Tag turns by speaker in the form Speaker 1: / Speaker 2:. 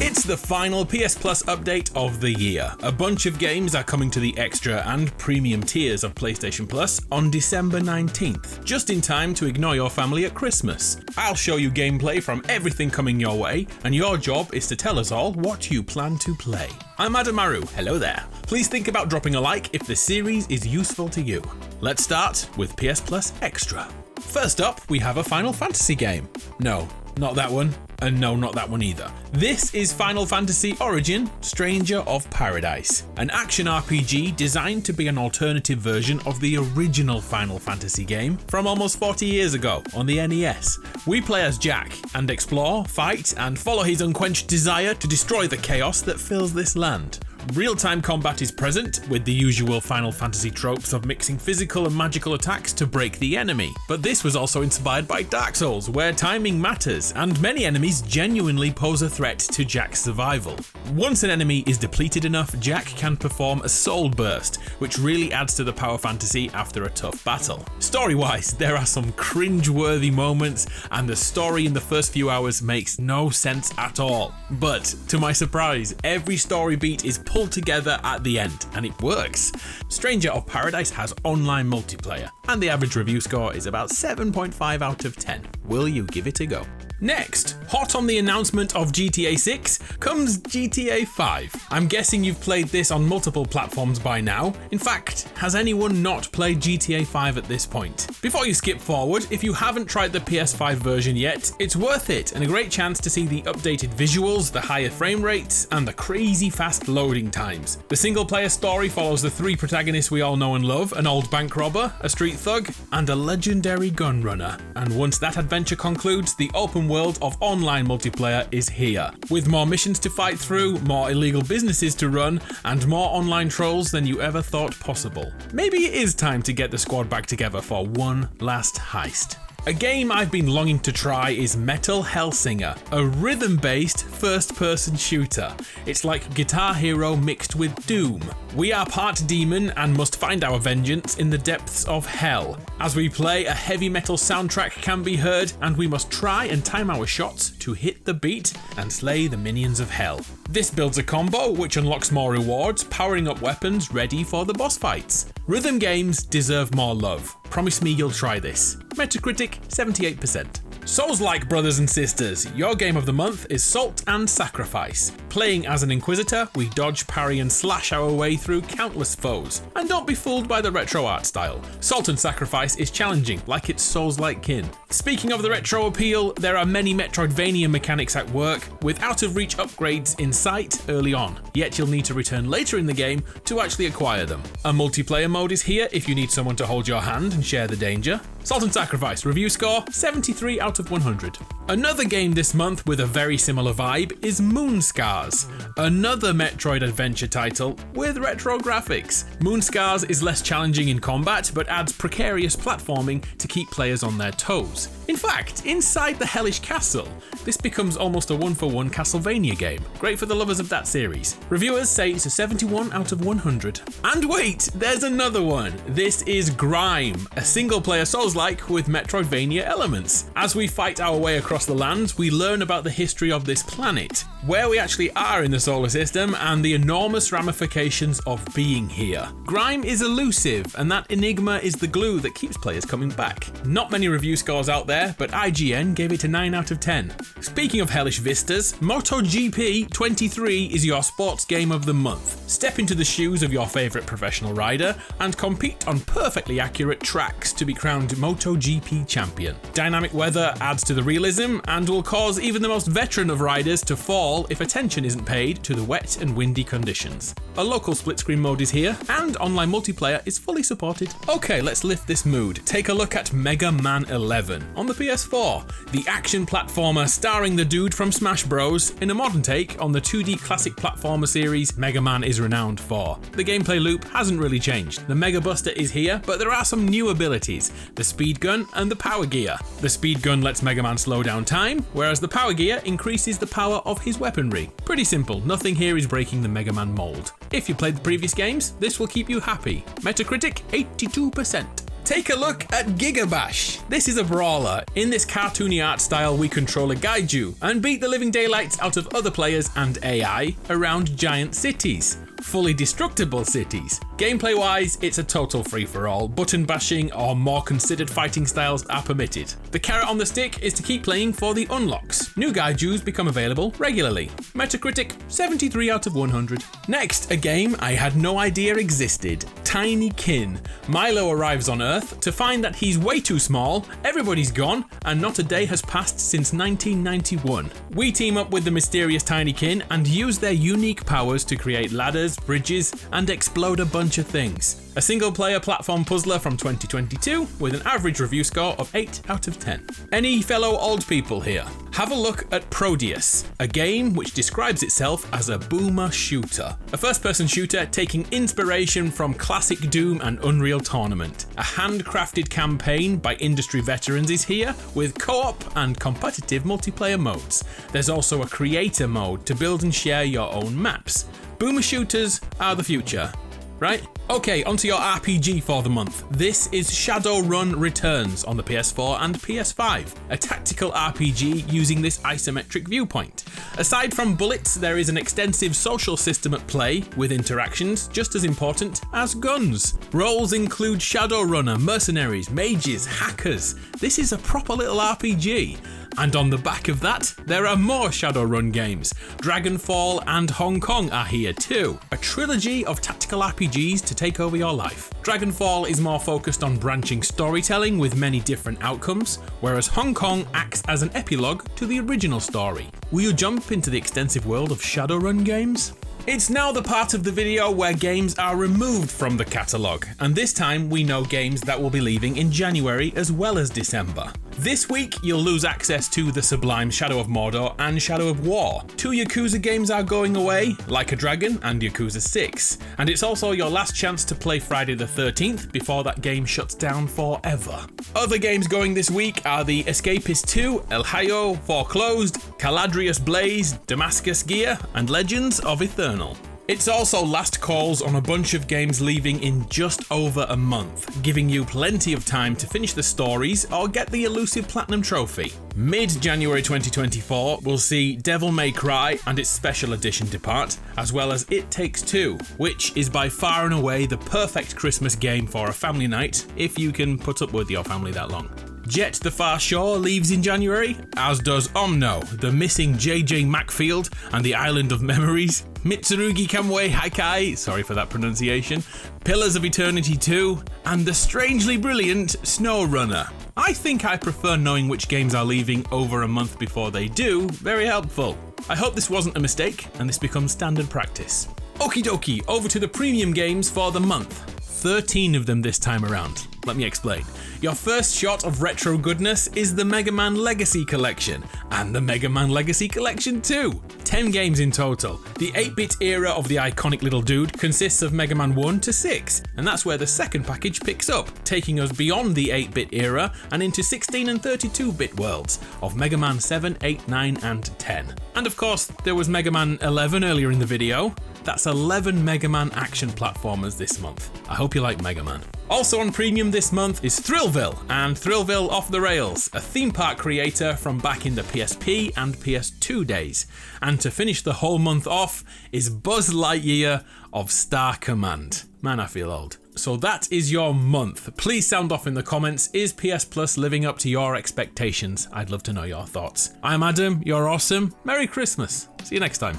Speaker 1: It's the final PS Plus update of the year. A bunch of games are coming to the extra and premium tiers of PlayStation Plus on December 19th, just in time to ignore your family at Christmas. I'll show you gameplay from everything coming your way, and your job is to tell us all what you plan to play. I'm Adamaru, hello there. Please think about dropping a like if the series is useful to you. Let's start with PS Plus Extra. First up, we have a Final Fantasy game. No, not that one. And no, not that one either. This is Final Fantasy Origin: Stranger of Paradise, an action RPG designed to be an alternative version of the original Final Fantasy game from almost 40 years ago on the NES. We play as Jack and explore, fight, and follow his unquenched desire to destroy the chaos that fills this land. Real-time combat is present, with the usual Final Fantasy tropes of mixing physical and magical attacks to break the enemy. But this was also inspired by Dark Souls, where timing matters, and many enemies genuinely pose a threat to Jack's survival. Once an enemy is depleted enough, Jack can perform a soul burst, which really adds to the power fantasy after a tough battle. Story-wise, there are some cringe-worthy moments, and the story in the first few hours makes no sense at all. But, to my surprise, every story beat is pulled together at the end, and it works. Stranger of Paradise has online multiplayer, and the average review score is about 7.5 out of 10. Will you give it a go? Next, hot on the announcement of GTA 6 comes GTA 5. I'm guessing you've played this on multiple platforms by now. In fact, has anyone not played GTA 5 at this point? Before you skip forward, if you haven't tried the PS5 version yet, it's worth it and a great chance to see the updated visuals, the higher frame rates, and the crazy fast loading times. The single player story follows the three protagonists we all know and love: an old bank robber, a street thug, and a legendary gun runner. And once that adventure concludes, the open world of online multiplayer is here, with more missions to fight through, more illegal businesses to run, and more online trolls than you ever thought possible. Maybe it is time to get the squad back together for one last heist. A game I've been longing to try is Metal Hellsinger, a rhythm-based first-person shooter. It's like Guitar Hero mixed with Doom. We are part demon and must find our vengeance in the depths of hell. As we play, a heavy metal soundtrack can be heard, and we must try and time our shots to hit the beat and slay the minions of hell. This builds a combo which unlocks more rewards, powering up weapons ready for the boss fights. Rhythm games deserve more love. Promise me you'll try this. Metacritic 78%. Souls-like brothers and sisters, your game of the month is Salt and Sacrifice. Playing as an Inquisitor, we dodge, parry and slash our way through countless foes. And don't be fooled by the retro art style. Salt and Sacrifice is challenging, like its Souls-like kin. Speaking of the retro appeal, there are many Metroidvania mechanics at work, with out-of-reach upgrades in sight early on, yet you'll need to return later in the game to actually acquire them. A multiplayer mode is here if you need someone to hold your hand and share the danger. Salt and Sacrifice review score 73 out of 100. Another game this month with a very similar vibe is Moonscars, another Metroid adventure title with retro graphics. Moonscars is less challenging in combat but adds precarious platforming to keep players on their toes. In fact, inside the hellish castle, this becomes almost a one-for-one Castlevania game. Great for the lovers of that series. Reviewers say it's a 71 out of 100. And wait, there's another one. This is Grime, a single-player Souls-like with Metroidvania elements. As we fight our way across the lands, we learn about the history of this planet, where we actually are in the solar system, and the enormous ramifications of being here. Grime is elusive, and that enigma is the glue that keeps players coming back. Not many review scores out there, but IGN gave it a 9 out of 10. Speaking of hellish vistas, Moto GP23 is your sports game of the month. Step into the shoes of your favourite professional rider and compete on perfectly accurate tracks to be crowned Moto GP champion. Dynamic weather adds to the realism and will cause even the most veteran of riders to fall if attention isn't paid to the wet and windy conditions. A local split screen mode is here, and online multiplayer is fully supported. Okay, let's lift this mood. Take a look at Mega Man 11 on the PS4, the action platformer starring the dude from Smash Bros. In a modern take on the 2D classic platformer series Mega Man is renowned for. The gameplay loop hasn't really changed. The Mega Buster is here, but there are some new abilities: the Speed Gun and the Power Gear. The Speed Gun lets Mega Man slow down time, whereas the Power Gear increases the power of his weaponry. Pretty simple, nothing here is breaking the Mega Man mold. If you played the previous games, this will keep you happy. Metacritic 82%. Take a look at Gigabash. This is a brawler. In this cartoony art style, we control a Gaiju and beat the living daylights out of other players and AI around giant cities. Fully destructible cities. Gameplay wise, it's a total free-for-all. Button bashing or more considered fighting styles are permitted. The carrot on the stick is to keep playing for the unlocks. New Gaijus become available regularly. Metacritic 73 out of 100. Next, a game I had no idea existed. Tinykin. Milo arrives on Earth to find that he's way too small, everybody's gone, and not a day has passed since 1991. We team up with the mysterious Tinykin and use their unique powers to create ladders, bridges, and explode a bunch of things. A single-player platform puzzler from 2022 with an average review score of 8 out of 10. Any fellow old people here? Have a look at Prodeus, a game which describes itself as a boomer shooter. A first-person shooter taking inspiration from classic Doom and Unreal Tournament. A handcrafted campaign by industry veterans is here with co-op and competitive multiplayer modes. There's also a creator mode to build and share your own maps. Boomer shooters are the future, right? Okay, onto your RPG for the month. This is Shadowrun Returns on the PS4 and PS5, a tactical RPG using this isometric viewpoint. Aside from bullets, there is an extensive social system at play, with interactions just as important as guns. Roles include Shadowrunner, mercenaries, mages, hackers. This is a proper little RPG. And on the back of that, there are more Shadowrun games. Dragonfall and Hong Kong are here too. A trilogy of tactical RPGs to take over your life. Dragonfall is more focused on branching storytelling with many different outcomes, whereas Hong Kong acts as an epilogue to the original story. Will you jump into the extensive world of Shadowrun games? It's now the part of the video where games are removed from the catalogue, and this time we know games that will be leaving in January as well as December. This week, you'll lose access to the sublime Shadow of Mordor and Shadow of War. 2 Yakuza games are going away, Like a Dragon and Yakuza 6. And it's also your last chance to play Friday the 13th before that game shuts down forever. Other games going this week are The Escapist 2, El Hayo Foreclosed, Caladrius Blaze, Damascus Gear, and Legends of Eternal. It's also last calls on a bunch of games leaving in just over a month, giving you plenty of time to finish the stories or get the elusive Platinum Trophy. Mid-January 2024 will see Devil May Cry and its special edition depart, as well as It Takes Two, which is by far and away the perfect Christmas game for a family night, if you can put up with your family that long. Jet the Far Shore leaves in January, as does Omno, the missing JJ Macfield and the Island of Memories, Mitsurugi Kamui Haikai, sorry for that pronunciation, Pillars of Eternity 2, and the strangely brilliant SnowRunner. I think I prefer knowing which games are leaving over a month before they do, very helpful. I hope this wasn't a mistake and this becomes standard practice. Okie dokie, over to the premium games for the month. 13 of them this time around. Let me explain. Your first shot of retro goodness is the Mega Man Legacy Collection, and the Mega Man Legacy Collection 2. 10 games in total. The 8-bit era of the iconic little dude consists of Mega Man 1 to 6, and that's where the second package picks up, taking us beyond the 8-bit era and into 16 and 32-bit worlds of Mega Man 7, 8, 9, and 10. And of course, there was Mega Man 11 earlier in the video. That's 11 Mega Man action platformers this month. I hope you like Mega Man. Also on premium this month is Thrillville and Thrillville Off the Rails, a theme park creator from back in the PSP and PS2 days. And to finish the whole month off is Buzz Lightyear of Star Command. Man, I feel old. So that is your month. Please sound off in the comments. Is PS Plus living up to your expectations? I'd love to know your thoughts. I'm Adam, you're awesome. Merry Christmas. See you next time.